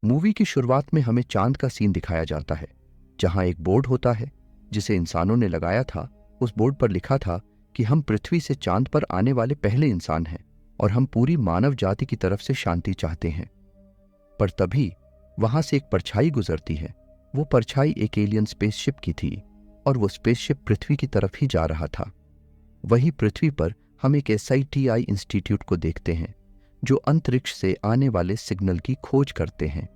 Movie की शुरुआत में हमें चांद का सीन दिखाया जाता है, जहां एक बोर्ड होता है जिसे इंसानों ने लगाया था। उस बोर्ड पर लिखा था कि हम पृथ्वी से चांद पर आने वाले पहले इंसान हैं और हम पूरी मानव जाति की तरफ से शांति चाहते हैं। पर तभी वहां से एक परछाई गुजरती है। वो परछाई एक एलियन स्पेसशिप की थी और वो स्पेसशिप पृथ्वी की तरफ ही जा रहा था। वही पृथ्वी पर हम एक SITI इंस्टीट्यूट को देखते हैं जो अंतरिक्ष से आने वाले सिग्नल की खोज करते हैं।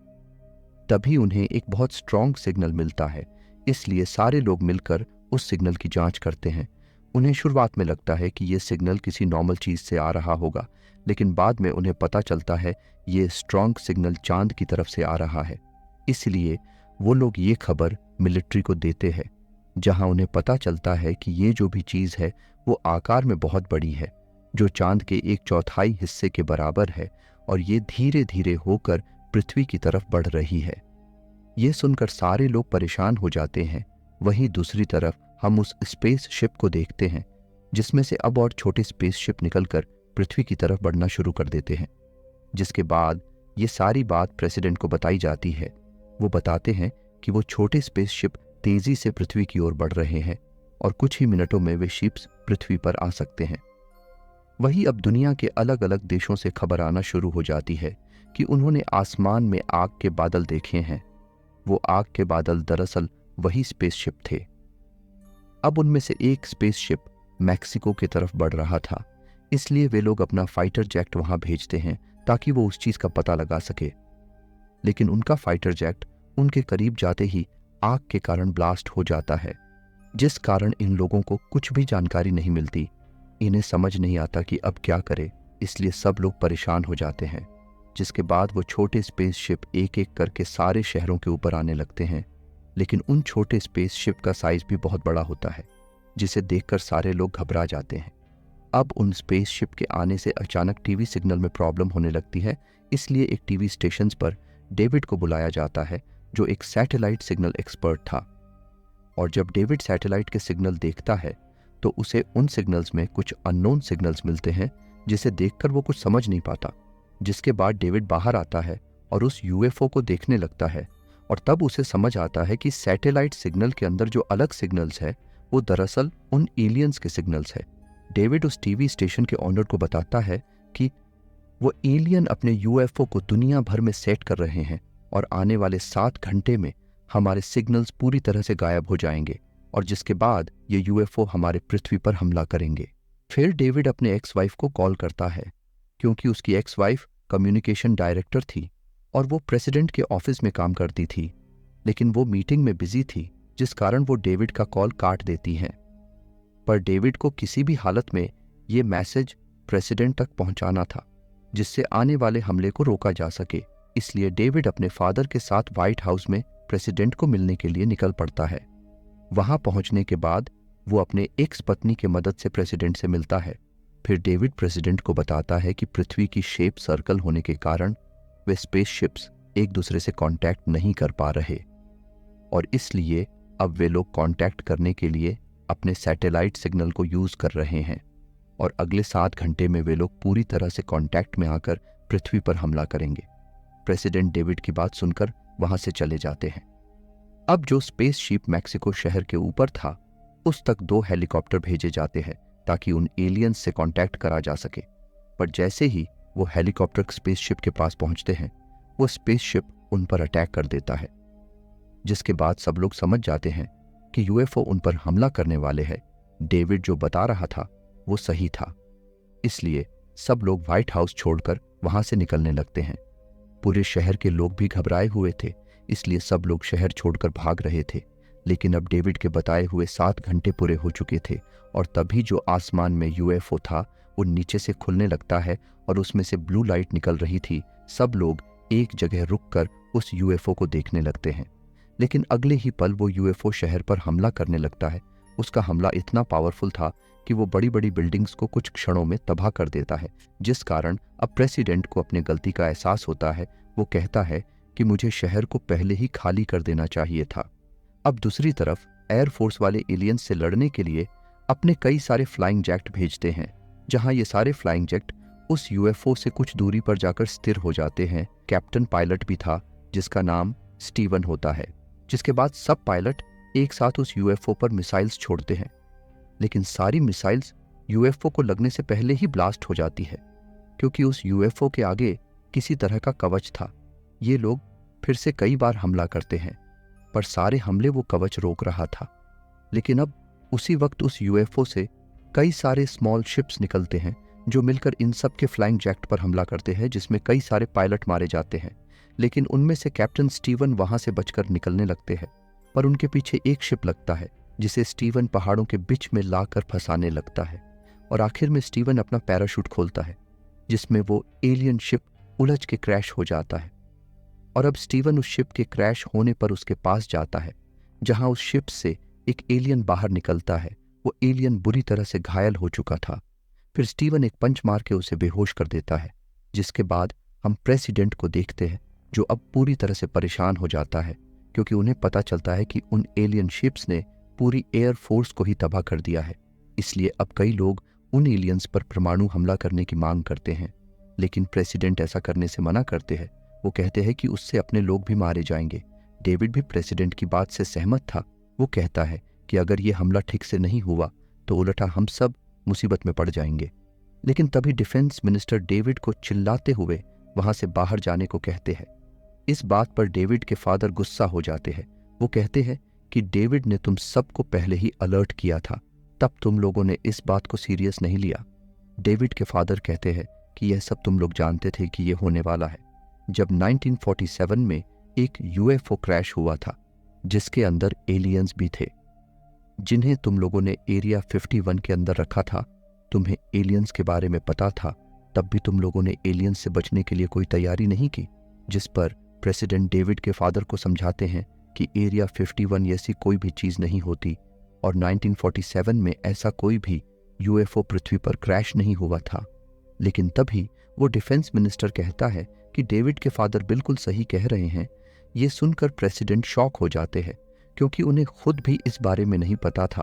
तभी उन्हें एक बहुत स्ट्रॉन्ग सिग्नल मिलता है, इसलिए सारे लोग मिलकर उस सिग्नल की जांच करते हैं। उन्हें शुरुआत में लगता है कि यह सिग्नल किसी नॉर्मल चीज से आ रहा होगा, लेकिन बाद में उन्हें पता चलता है ये स्ट्रॉन्ग सिग्नल चांद की तरफ से आ रहा है। इसलिए वो लोग ये खबर मिलिट्री को देते हैं, जहां उन्हें पता चलता है कि ये जो भी चीज है वो आकार में बहुत बड़ी है, जो चांद के 1/4 हिस्से के बराबर है, और ये धीरे धीरे होकर पृथ्वी की तरफ बढ़ रही है। ये सुनकर सारे लोग परेशान हो जाते हैं। वहीं दूसरी तरफ हम उस स्पेस शिप को देखते हैं जिसमें से अब और छोटे स्पेस शिप निकलकर पृथ्वी की तरफ बढ़ना शुरू कर देते हैं। जिसके बाद ये सारी बात प्रेसिडेंट को बताई जाती है। वो बताते हैं कि वो छोटे स्पेस शिप तेजी से पृथ्वी की ओर बढ़ रहे हैं और कुछ ही मिनटों में वे शिप्स पृथ्वी पर आ सकते हैं। वही अब दुनिया के अलग अलग देशों से खबर आना शुरू हो जाती है कि उन्होंने आसमान में आग के बादल देखे हैं। वो आग के बादल दरअसल वही स्पेसशिप थे। अब उनमें से एक स्पेसशिप मैक्सिको की तरफ बढ़ रहा था, इसलिए वे लोग अपना फाइटर जेट वहां भेजते हैं ताकि वो उस चीज का पता लगा सके। लेकिन उनका फाइटर जेट उनके करीब जाते ही आग के कारण ब्लास्ट हो जाता है, जिस कारण इन लोगों को कुछ भी जानकारी नहीं मिलती। इन्हें समझ नहीं आता कि अब क्या करे, इसलिए सब लोग परेशान हो जाते हैं। जिसके बाद वो छोटे स्पेसशिप एक एक करके सारे शहरों के ऊपर आने लगते हैं। लेकिन उन छोटे स्पेसशिप का साइज भी बहुत बड़ा होता है, जिसे देखकर सारे लोग घबरा जाते हैं। अब उन स्पेसशिप के आने से अचानक टीवी सिग्नल में प्रॉब्लम होने लगती है, इसलिए एक टीवी स्टेशन पर डेविड को बुलाया जाता है, जो एक सैटेलाइट सिग्नल एक्सपर्ट था। और जब डेविड सैटेलाइट के सिग्नल देखता है तो उसे उन सिग्नल्स में कुछ अननोन सिग्नल्स मिलते हैं, जिसे देखकर वो कुछ समझ नहीं पाता। जिसके बाद डेविड बाहर आता है और उस UFO को देखने लगता है, और तब उसे समझ आता है कि सैटेलाइट सिग्नल के अंदर जो अलग सिग्नल्स है वो दरअसल उन एलियंस के सिग्नल्स है। डेविड उस टीवी स्टेशन के ऑनर को बताता है कि वो एलियन अपने UFO को दुनिया भर में सेट कर रहे हैं और आने वाले 7 घंटे में हमारे सिग्नल्स पूरी तरह से गायब हो जाएंगे, और जिसके बाद ये UFO हमारे पृथ्वी पर हमला करेंगे। फिर डेविड अपने एक्स वाइफ को कॉल करता है, क्योंकि उसकी एक्स वाइफ कम्युनिकेशन डायरेक्टर थी और वो प्रेसिडेंट के ऑफिस में काम करती थी। लेकिन वो मीटिंग में बिजी थी, जिस कारण वो डेविड का कॉल काट देती हैं। पर डेविड को किसी भी हालत में ये मैसेज प्रेसिडेंट तक पहुंचाना था, जिससे आने वाले हमले को रोका जा सके। इसलिए डेविड अपने फादर के साथ व्हाइट हाउस में प्रेसिडेंट को मिलने के लिए निकल पड़ता है। वहां पहुंचने के बाद वो अपने एक्स पत्नी की मदद से प्रेसिडेंट से मिलता है। फिर डेविड प्रेसिडेंट को बताता है कि पृथ्वी की शेप सर्कल होने के कारण वे स्पेसशिप्स एक दूसरे से कांटेक्ट नहीं कर पा रहे, और इसलिए अब वे लोग कांटेक्ट करने के लिए अपने सैटेलाइट सिग्नल को यूज कर रहे हैं, और अगले 7 घंटे में वे लोग पूरी तरह से कांटेक्ट में आकर पृथ्वी पर हमला करेंगे। प्रेसिडेंट डेविड की बात सुनकर वहां से चले जाते हैं। अब जो स्पेसशिप मैक्सिको शहर के ऊपर था, उस तक 2 हेलीकॉप्टर भेजे जाते हैं ताकि उन एलियंस से कांटेक्ट करा जा सके। पर जैसे ही वो हेलीकॉप्टर स्पेसशिप के पास पहुंचते हैं, वो स्पेसशिप उन पर अटैक कर देता है। जिसके बाद सब लोग समझ जाते हैं कि UFO उन पर हमला करने वाले हैं। डेविड जो बता रहा था वो सही था, इसलिए सब लोग व्हाइट हाउस छोड़कर वहां से निकलने लगते हैं। पूरे शहर के लोग भी घबराए हुए थे, इसलिए सब लोग शहर छोड़कर भाग रहे थे। लेकिन अब डेविड के बताए हुए 7 घंटे पूरे हो चुके थे, और तभी जो आसमान में UFO था वो नीचे से खुलने लगता है और उसमें से ब्लू लाइट निकल रही थी। सब लोग एक जगह रुककर उस UFO को देखने लगते हैं। लेकिन अगले ही पल वो UFO शहर पर हमला करने लगता है। उसका हमला इतना पावरफुल था कि वो बड़ी बड़ी बिल्डिंग्स को कुछ क्षणों में तबाह कर देता है, जिस कारण अब प्रेसिडेंट को अपने गलती का एहसास होता है। वो कहता है कि मुझे शहर को पहले ही खाली कर देना चाहिए था। अब दूसरी तरफ एयरफोर्स वाले एलियंस से लड़ने के लिए अपने कई सारे फ्लाइंग जेट भेजते हैं, जहां ये सारे फ्लाइंग जेट उस UFO से कुछ दूरी पर जाकर स्थिर हो जाते हैं। कैप्टन पायलट भी था, जिसका नाम स्टीवन होता है। जिसके बाद सब पायलट एक साथ उस यूएफओ पर मिसाइल्स छोड़ते हैं, लेकिन सारी मिसाइल्स यूएफओ को लगने से पहले ही ब्लास्ट हो जाती है, क्योंकि उस यूएफओ के आगे किसी तरह का कवच था। ये लोग फिर से कई बार हमला करते हैं, पर सारे हमले वो कवच रोक रहा था। लेकिन अब उसी वक्त उस यूएफओ से कई सारे स्मॉल शिप्स निकलते हैं जो मिलकर इन सब के फ्लाइंग जैक्ट पर हमला करते हैं, जिसमें कई सारे पायलट मारे जाते हैं। लेकिन उनमें से कैप्टन स्टीवन वहां से बचकर निकलने लगते हैं, पर उनके पीछे एक शिप लगता है जिसे स्टीवन पहाड़ों के बीच में लाकर फंसाने लगता है। और आखिर में स्टीवन अपना पैराशूट खोलता है, जिसमें वो एलियन शिप उलझ के क्रैश हो जाता है। और अब स्टीवन उस शिप के क्रैश होने पर उसके पास जाता है, जहां उस शिप से एक एलियन बाहर निकलता है। वो एलियन बुरी तरह से घायल हो चुका था। फिर स्टीवन एक पंच मार के उसे बेहोश कर देता है, जिसके बाद हम प्रेसिडेंट को देखते हैं, जो अब पूरी तरह से परेशान हो जाता है, क्योंकि उन्हें पता चलता है कि उन एलियन शिप्स ने पूरी एयर फोर्स को ही तबाह कर दिया है। इसलिए अब कई लोग उन एलियंस पर परमाणु हमला करने की मांग करते हैं, लेकिन प्रेसिडेंट ऐसा करने से मना करते हैं। वो कहते हैं कि उससे अपने लोग भी मारे जाएंगे। डेविड भी प्रेसिडेंट की बात से सहमत था। वो कहता है कि अगर ये हमला ठीक से नहीं हुआ तो उल्टा हम सब मुसीबत में पड़ जाएंगे। लेकिन तभी डिफेंस मिनिस्टर डेविड को चिल्लाते हुए वहां से बाहर जाने को कहते हैं। इस बात पर डेविड के फादर गुस्सा हो जाते हैं। वो कहते हैं कि डेविड ने तुम सबको पहले ही अलर्ट किया था, तब तुम लोगों ने इस बात को सीरियस नहीं लिया। डेविड के फादर कहते हैं कि यह सब तुम लोग जानते थे कि यह होने वाला है। जब 1947 में एक यूएफओ क्रैश हुआ था, जिसके अंदर एलियंस भी थे, जिन्हें तुम लोगों ने एरिया 51 के अंदर रखा था। तुम्हें एलियंस के बारे में पता था, तब भी तुम लोगों ने एलियंस से बचने के लिए कोई तैयारी नहीं की। जिस पर प्रेसिडेंट डेविड के फादर को समझाते हैं कि एरिया 51 ऐसी कोई भी चीज नहीं होती, और 1947 में ऐसा कोई भी यूएफओ पृथ्वी पर क्रैश नहीं हुआ था। लेकिन तभी वो डिफेंस मिनिस्टर कहता है कि डेविड के फादर बिल्कुल सही कह रहे हैं। ये सुनकर प्रेसिडेंट शॉक हो जाते हैं, क्योंकि उन्हें खुद भी इस बारे में नहीं पता था,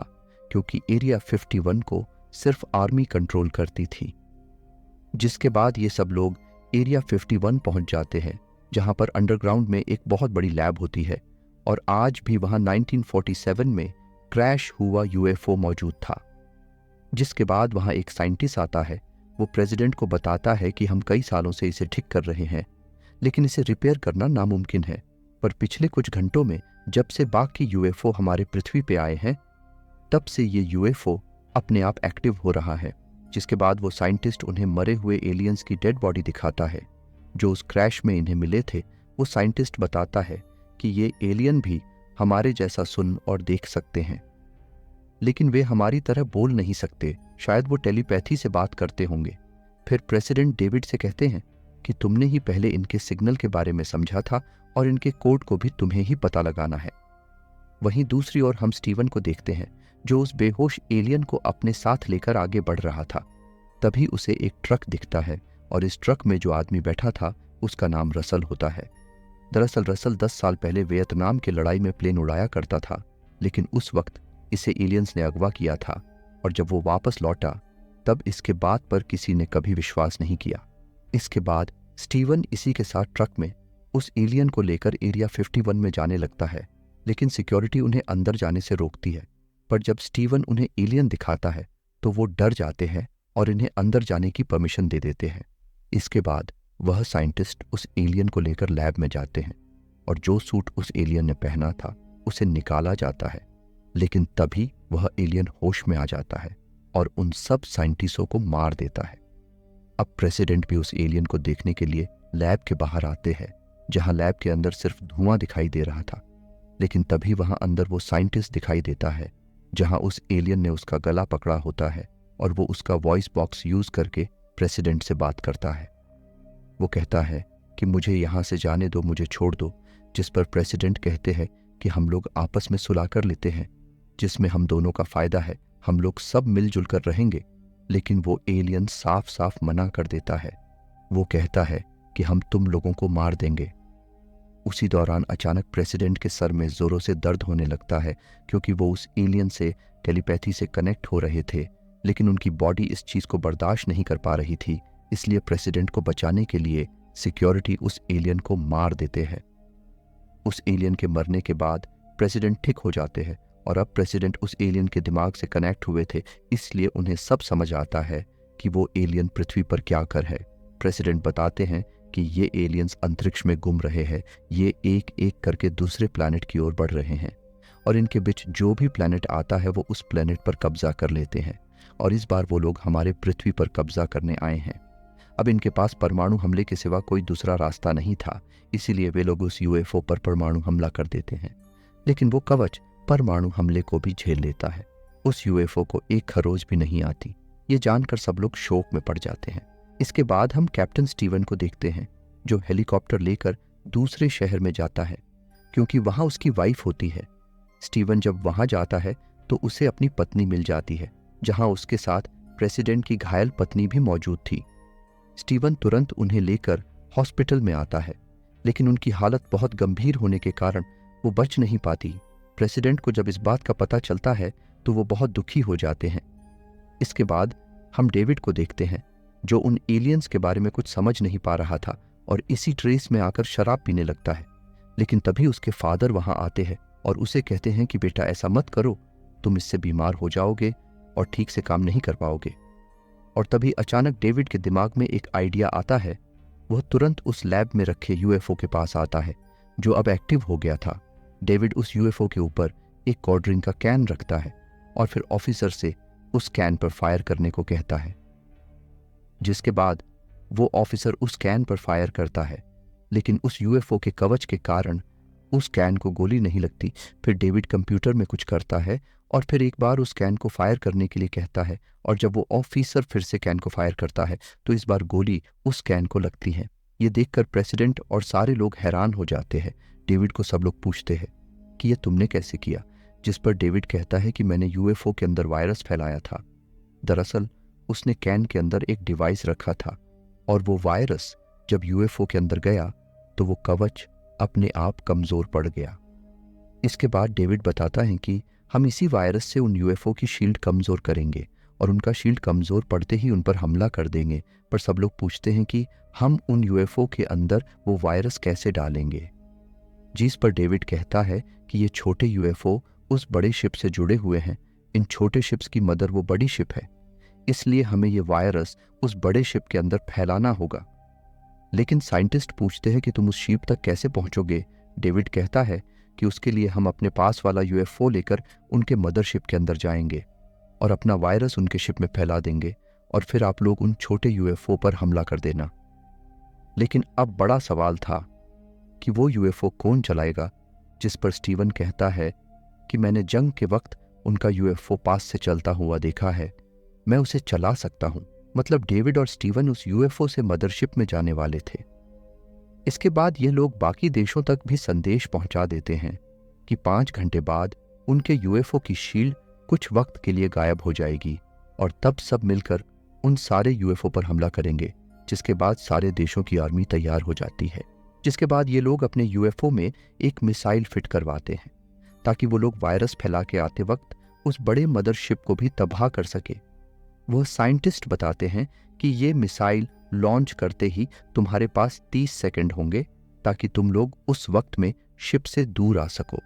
क्योंकि एरिया 51 को सिर्फ आर्मी कंट्रोल करती थी। जिसके बाद ये सब लोग एरिया 51 पहुंच जाते हैं, जहां पर अंडरग्राउंड में एक बहुत बड़ी लैब होती है, और आज भी वहां 1947 में क्रैश हुआ यूएफओ मौजूद था। जिसके बाद वहां एक साइंटिस्ट आता है। वो प्रेसिडेंट को बताता है कि हम कई सालों से इसे ठीक कर रहे हैं, लेकिन इसे रिपेयर करना नामुमकिन है। पर पिछले कुछ घंटों में जब से बाकी यूएफओ हमारे पृथ्वी पे आए हैं, तब से ये यूएफओ अपने आप एक्टिव हो रहा है। जिसके बाद वो साइंटिस्ट उन्हें मरे हुए एलियंस की डेड बॉडी दिखाता है, जो उस क्रैश में इन्हें मिले थे। वो साइंटिस्ट बताता है कि ये एलियन भी हमारे जैसा सुन और देख सकते हैं, लेकिन वे हमारी तरह बोल नहीं सकते। शायद वो टेलीपैथी से बात करते होंगे। फिर प्रेसिडेंट डेविड से कहते हैं कि तुमने ही पहले इनके सिग्नल के बारे में समझा था, और इनके कोड को भी तुम्हें ही पता लगाना है। वहीं दूसरी ओर हम स्टीवन को देखते हैं, जो उस बेहोश एलियन को अपने साथ लेकर आगे बढ़ रहा था। तभी उसे एक ट्रक दिखता है, और इस ट्रक में जो आदमी बैठा था उसका नाम रसल होता है। दरअसल रसल 10 साल पहले वियतनाम की लड़ाई में प्लेन उड़ाया करता था, लेकिन उस वक्त इसे एलियंस ने अगवा किया था, और जब वो वापस लौटा तब इसके बात पर किसी ने कभी विश्वास नहीं किया। इसके बाद स्टीवन इसी के साथ ट्रक में उस एलियन को लेकर एरिया 51 में जाने लगता है, लेकिन सिक्योरिटी उन्हें अंदर जाने से रोकती है। पर जब स्टीवन उन्हें एलियन दिखाता है तो वो डर जाते हैं और इन्हें अंदर जाने की परमिशन दे देते हैं। इसके बाद वह साइंटिस्ट उस एलियन को लेकर लैब में जाते हैं, और जो सूट उस एलियन ने पहना था उसे निकाला जाता है। लेकिन तभी वह एलियन होश में आ जाता है और उन सब साइंटिस्टों को मार देता है। अब प्रेसिडेंट भी उस एलियन को देखने के लिए लैब के बाहर आते हैं, जहां लैब के अंदर सिर्फ धुआं दिखाई दे रहा था। लेकिन तभी वहां अंदर वो साइंटिस्ट दिखाई देता है, जहां उस एलियन ने उसका गला पकड़ा होता है, और वो उसका वॉइस बॉक्स यूज करके प्रेसिडेंट से बात करता है। वो कहता है कि मुझे यहां से जाने दो, मुझे छोड़ दो। जिस पर प्रेसिडेंट कहते हैं कि हम लोग आपस में सुलह कर लेते हैं, जिसमें हम दोनों का फायदा है, हम लोग सब मिलजुल कर रहेंगे। लेकिन वो एलियन साफ साफ मना कर देता है। वो कहता है कि हम तुम लोगों को मार देंगे। उसी दौरान अचानक प्रेसिडेंट के सर में जोरों से दर्द होने लगता है, क्योंकि वो उस एलियन से टेलीपैथी से कनेक्ट हो रहे थे, लेकिन उनकी बॉडी इस चीज को बर्दाश्त नहीं कर पा रही थी। इसलिए प्रेसिडेंट को बचाने के लिए सिक्योरिटी उस एलियन को मार देते हैं। उस एलियन के मरने के बाद प्रेसिडेंट ठीक हो जाते हैं और अब प्रेसिडेंट उस एलियन के दिमाग से कनेक्ट हुए थे, इसलिए उन्हें सब समझ आता है कि वो एलियन पृथ्वी पर क्या कर है। प्रेसिडेंट बताते हैं कि ये एलियंस अंतरिक्ष में घूम रहे हैं, ये एक एक करके दूसरे प्लैनेट की ओर बढ़ रहे हैं और इनके बीच जो भी प्लैनेट आता है वो उस प्लैनेट पर कब्जा कर लेते हैं और इस बार वो लोग हमारे पृथ्वी पर कब्जा करने आए हैं। अब इनके पास परमाणु हमले के सिवा कोई दूसरा रास्ता नहीं था, इसीलिए वे लोग उस यूएफओ पर परमाणु हमला कर देते हैं। लेकिन वो कवच परमाणु हमले को भी झेल लेता है। उस यूएफओ को एक खरोच भी नहीं आती। ये जानकर सब लोग शोक में पड़ जाते हैं। इसके बाद हम कैप्टन स्टीवन को देखते हैं जो हेलीकॉप्टर लेकर दूसरे शहर में जाता है क्योंकि वहां उसकी वाइफ होती है। स्टीवन जब वहां जाता है तो उसे अपनी पत्नी मिल जाती है, जहां उसके साथ प्रेसिडेंट की घायल पत्नी भी मौजूद थी। स्टीवन तुरंत उन्हें लेकर हॉस्पिटल में आता है, लेकिन उनकी हालत बहुत गंभीर होने के कारण वो बच नहीं पाती। प्रेसिडेंट को जब इस बात का पता चलता है तो वो बहुत दुखी हो जाते हैं। इसके बाद हम डेविड को देखते हैं जो उन एलियंस के बारे में कुछ समझ नहीं पा रहा था और इसी ट्रेस में आकर शराब पीने लगता है। लेकिन तभी उसके फादर वहां आते हैं और उसे कहते हैं कि बेटा ऐसा मत करो, तुम इससे बीमार हो जाओगे और ठीक से काम नहीं कर पाओगे। और तभी अचानक डेविड के दिमाग में एक आइडिया आता है। वह तुरंत उस लैब में रखे यूएफओ के पास आता है जो अब एक्टिव हो गया था। डेविड उस यूएफओ के ऊपर एक कोल्ड ड्रिंक का कैन रखता है और फिर ऑफिसर से उस कैन पर फायर करने को कहता है, जिसके बाद वो ऑफिसर उस कैन पर फायर करता है, लेकिन उस यूएफओ के कवच के कारण उस कैन को गोली नहीं लगती। फिर डेविड कंप्यूटर में कुछ करता है और फिर एक बार उस कैन को फायर करने के लिए कहता है और जब वो ऑफिसर फिर से कैन को फायर करता है तो इस बार गोली उस कैन को लगती है। ये देखकर प्रेसिडेंट और सारे लोग हैरान हो जाते हैं। डेविड को सब लोग पूछते हैं कि ये तुमने कैसे किया, जिस पर डेविड कहता है कि मैंने यूएफओ के अंदर वायरस फैलाया था। दरअसल उसने कैन के अंदर एक डिवाइस रखा था और वो वायरस जब यूएफओ के अंदर गया तो वो कवच अपने आप कमजोर पड़ गया। इसके बाद डेविड बताता है कि हम इसी वायरस से उन यूएफओ की शील्ड कमजोर करेंगे और उनका शील्ड कमजोर पड़ते ही उन पर हमला कर देंगे। पर सब लोग पूछते हैं कि हम उन यूएफओ के अंदर वो वायरस कैसे डालेंगे, जिस पर डेविड कहता है कि ये छोटे यूएफओ उस बड़े शिप से जुड़े हुए हैं। इन छोटे शिप्स की मदर वो बड़ी शिप है, इसलिए हमें ये वायरस उस बड़े शिप के अंदर फैलाना होगा। लेकिन साइंटिस्ट पूछते हैं कि तुम उस शिप तक कैसे पहुंचोगे। डेविड कहता है कि उसके लिए हम अपने पास वाला यूएफओ लेकर उनके मदरशिप के अंदर जाएंगे और अपना वायरस उनके शिप में फैला देंगे और फिर आप लोग उन छोटे यूएफओ पर हमला कर देना। लेकिन अब बड़ा सवाल था कि वो यूएफओ कौन चलाएगा, जिस पर स्टीवन कहता है कि मैंने जंग के वक्त उनका यूएफओ पास से चलता हुआ देखा है, मैं उसे चला सकता हूं। मतलब डेविड और स्टीवन उस यूएफओ से मदरशिप में जाने वाले थे। इसके बाद ये लोग बाकी देशों तक भी संदेश पहुंचा देते हैं कि 5 घंटे बाद उनके यूएफओ की शील्ड कुछ वक्त के लिए गायब हो जाएगी और तब सब मिलकर उन सारे यूएफओ पर हमला करेंगे, जिसके बाद सारे देशों की आर्मी तैयार हो जाती है। जिसके बाद ये लोग अपने यूएफओ में एक मिसाइल फिट करवाते हैं ताकि वो लोग वायरस फैला के आते वक्त उस बड़े मदरशिप को भी तबाह कर सके। वह साइंटिस्ट बताते हैं कि ये मिसाइल लॉन्च करते ही तुम्हारे पास 30 सेकंड होंगे ताकि तुम लोग उस वक्त में शिप से दूर आ सको।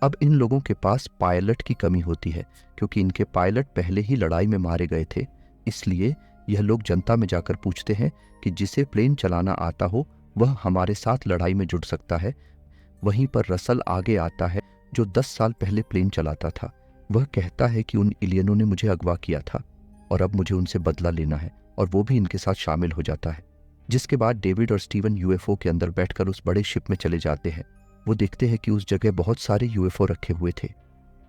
अब इन लोगों के पास पायलट की कमी होती है क्योंकि इनके पायलट पहले ही लड़ाई में मारे गए थे। इसलिए यह लोग जनता में जाकर पूछते हैं कि जिसे प्लेन चलाना आता हो वह हमारे साथ लड़ाई में जुड़ सकता है। वहीं पर रसल आगे आता है जो 10 साल पहले प्लेन चलाता था। वह कहता है कि उन एलियनों ने मुझे अगवा किया था और अब मुझे उनसे बदला लेना है, और वो भी इनके साथ शामिल हो जाता है। जिसके बाद डेविड और स्टीवन यूएफओ के अंदर बैठकर उस बड़े शिप में चले जाते हैं। वो देखते हैं कि उस जगह बहुत सारे यूएफओ रखे हुए थे।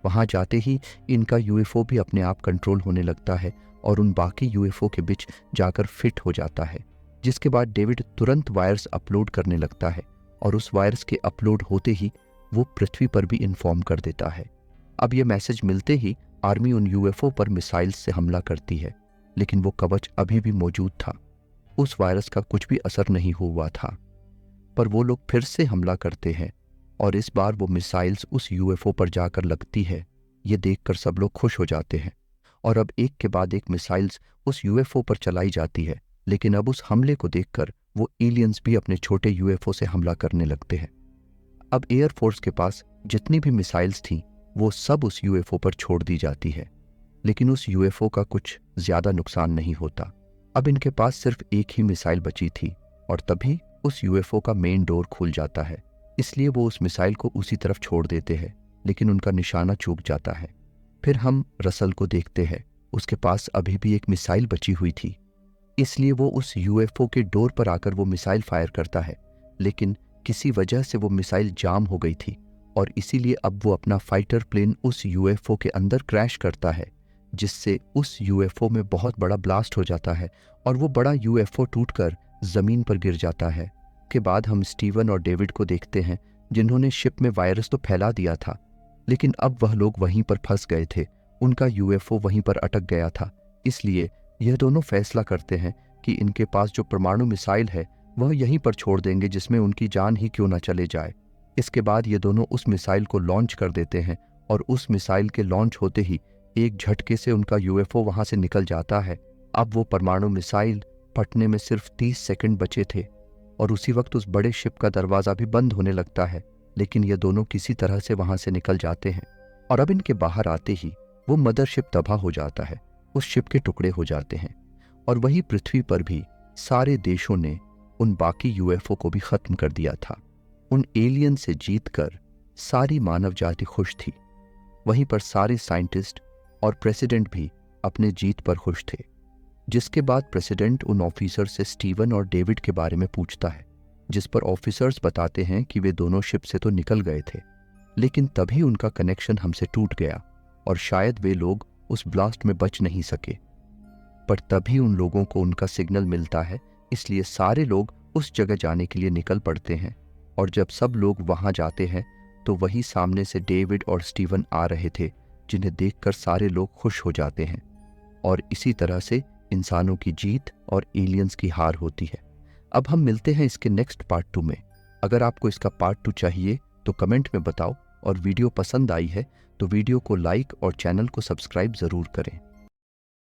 वहां जाते ही इनका यूएफओ भी अपने आप कंट्रोल होने लगता है और उन बाकी यूएफओ के बीच जाकर फिट हो जाता है। जिसके बाद डेविड तुरंत वायरस अपलोड करने लगता है और उस वायरस के अपलोड होते ही वो पृथ्वी पर भी इन्फॉर्म कर देता है। अब ये मैसेज मिलते ही आर्मी उन यूएफओ पर मिसाइल्स से हमला करती है, लेकिन वो कवच अभी भी मौजूद था। उस वायरस का कुछ भी असर नहीं हुआ था। पर वो लोग फिर से हमला करते हैं और इस बार वो मिसाइल्स उस यूएफओ पर जाकर लगती है। ये देखकर सब लोग खुश हो जाते हैं और अब एक के बाद एक मिसाइल्स उस यूएफओ पर चलाई जाती है। लेकिन अब उस हमले को देखकर वो एलियंस भी अपने छोटे यूएफओ से हमला करने लगते हैं। अब एयरफोर्स के पास जितनी भी मिसाइल्स थीं वो सब उस यूएफओ पर छोड़ दी जाती है, लेकिन उस यूएफओ का कुछ ज्यादा नुकसान नहीं होता। अब इनके पास सिर्फ एक ही मिसाइल बची थी और तभी उस यूएफओ का मेन डोर खुल जाता है। इसलिए वो उस मिसाइल को उसी तरफ छोड़ देते हैं, लेकिन उनका निशाना चूक जाता है। फिर हम रसल को देखते हैं, उसके पास अभी भी एक मिसाइल बची हुई थी, इसलिए वो उस यूएफओ के डोर पर आकर वो मिसाइल फायर करता है, लेकिन किसी वजह से वो मिसाइल जाम हो गई थी और इसीलिए अब वो अपना फाइटर प्लेन उस यूएफओ के अंदर क्रैश करता है, जिससे उस यूएफओ में बहुत बड़ा ब्लास्ट हो जाता है और वो बड़ा यूएफओ टूटकर जमीन पर गिर जाता है। के बाद हम स्टीवन और डेविड को देखते हैं, जिन्होंने शिप में वायरस तो फैला दिया था, लेकिन अब वह लोग वहीं पर फंस गए थे। उनका यूएफओ वहीं पर अटक गया था। इसलिए यह दोनों फैसला करते हैं कि इनके पास जो परमाणु मिसाइल है वह यहीं पर छोड़ देंगे, जिसमें उनकी जान ही क्यों ना चले जाए। इसके बाद ये दोनों उस मिसाइल को लॉन्च कर देते हैं और उस मिसाइल के लॉन्च होते ही एक झटके से उनका यूएफओ वहां से निकल जाता है। अब वो परमाणु मिसाइल फटने में सिर्फ 30 सेकंड बचे थे और उसी वक्त उस बड़े शिप का दरवाजा भी बंद होने लगता है, लेकिन ये दोनों किसी तरह से वहां से निकल जाते हैं। और अब इनके बाहर आते ही वो मदरशिप तबाह हो जाता है, उस शिप के टुकड़े हो जाते हैं। और वही पृथ्वी पर भी सारे देशों ने उन बाकी यूएफओ को भी खत्म कर दिया था। उन एलियन से जीतकर सारी मानव जाति खुश थी। वहीं पर सारे साइंटिस्ट और प्रेसिडेंट भी अपने जीत पर खुश थे। जिसके बाद प्रेसिडेंट उन ऑफिसर से स्टीवन और डेविड के बारे में पूछता है, जिस पर ऑफिसर्स बताते हैं कि वे दोनों शिप से तो निकल गए थे, लेकिन तभी उनका कनेक्शन हमसे टूट गया और शायद वे लोग उस ब्लास्ट में बच नहीं सके। पर तभी उन लोगों को उनका सिग्नल मिलता है, इसलिए सारे लोग उस जगह जाने के लिए निकल पड़ते हैं। और जब सब लोग वहां जाते हैं तो वही सामने से डेविड और स्टीवन आ रहे थे, जिन्हें देखकर सारे लोग खुश हो जाते हैं। और इसी तरह से इंसानों की जीत और एलियंस की हार होती है। अब हम मिलते हैं इसके नेक्स्ट पार्ट 2 में। अगर आपको इसका पार्ट 2 चाहिए तो कमेंट में बताओ, और वीडियो पसंद आई है तो वीडियो को लाइक और चैनल को सब्सक्राइब ज़रूर करें।